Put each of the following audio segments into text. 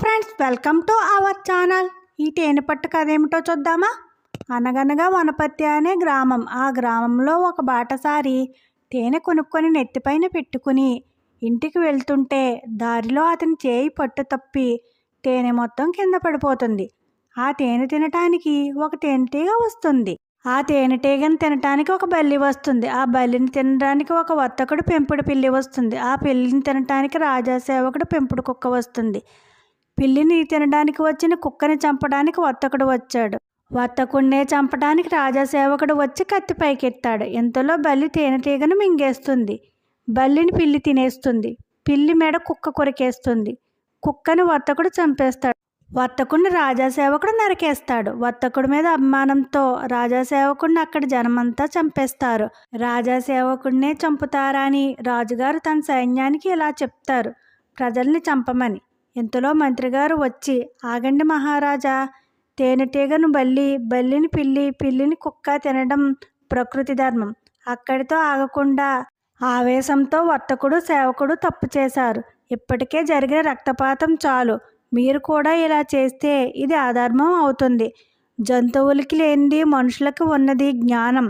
Friends, welcome to our channel. ఈ తేనె పట్టు కథ ఏమిటో చూద్దామా? అనగనగా వనపర్తి అనే గ్రామం. ఆ గ్రామంలో ఒక బాటసారి తేనె కొనుక్కొని నెత్తిపైన పెట్టుకుని ఇంటికి వెళ్తుంటే దారిలో అతని చేయి పట్టు తప్పి తేనె మొత్తం కింద పడిపోతుంది. ఆ తేనె తినటానికి ఒక తేనెటీగ వస్తుంది. ఆ తేనెటీగను తినటానికి ఒక బల్లి వస్తుంది. ఆ బల్లిని తినడానికి ఒక వర్తకుడు పెంపుడు పిల్లి వస్తుంది. ఆ పిల్లిని తినటానికి రాజాసేవకుడు పెంపుడు కుక్క వస్తుంది. పిల్లిని తినడానికి వచ్చిన కుక్కని చంపడానికి వర్తకుడు వచ్చాడు. వర్తకుడినే చంపడానికి రాజాసేవకుడు వచ్చి కత్తి పైకెత్తాడు. ఇంతలో బల్లి తేనెటీగను మింగేస్తుంది. బల్లిని పిల్లి తినేస్తుంది. పిల్లి మెడ కుక్క కొరికేస్తుంది. కుక్కని వర్తకుడు చంపేస్తాడు. వర్తకుడిని రాజాసేవకుడు నరికేస్తాడు. వర్తకుడి మీద అభిమానంతో రాజాసేవకుడిని అక్కడి జనమంతా చంపేస్తారు. రాజాసేవకుడినే చంపుతారా అని రాజుగారు తన సైన్యానికి ఇలా చెప్తారు, ప్రజల్ని చంపమని. ఇంతలో మంత్రిగారు వచ్చి, ఆగండి మహారాజా, తేనెటీగను బల్లి, బల్లిని పిల్లి, పిల్లిని కుక్క తినడం ప్రకృతి ధర్మం. అక్కడితో ఆగకుండా ఆవేశంతో వర్తకుడు సేవకుడు తప్పు చేశారు. ఇప్పటికే జరిగిన రక్తపాతం చాలు. మీరు కూడా ఇలా చేస్తే ఇది అధర్మం అవుతుంది. జంతువులకి లేనిది మనుషులకు ఉన్నది జ్ఞానం.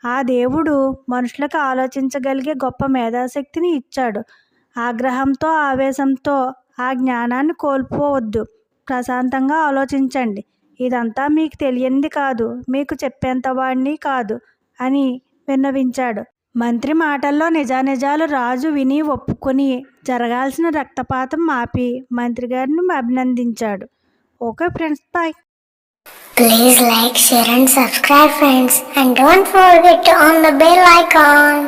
ఆ దేవుడు మనుషులకు ఆలోచించగలిగే గొప్ప మేధాశక్తిని ఇచ్చాడు. ఆగ్రహంతో ఆవేశంతో ఆ జ్ఞానాన్ని కోల్పోవద్దు. ప్రశాంతంగా ఆలోచించండి. ఇదంతా మీకు తెలియంది కాదు, మీకు చెప్పేంత వాడిని కాదు అని విన్నవించాడు. మంత్రి మాటల్లో నిజానిజాలు రాజు విని ఒప్పుకొని జరగాల్సిన రక్తపాతం ఆపి మంత్రి గారిని అభినందించాడు. Okay friends, bye. Please like, share and subscribe friends, and don't forget to on the bell icon.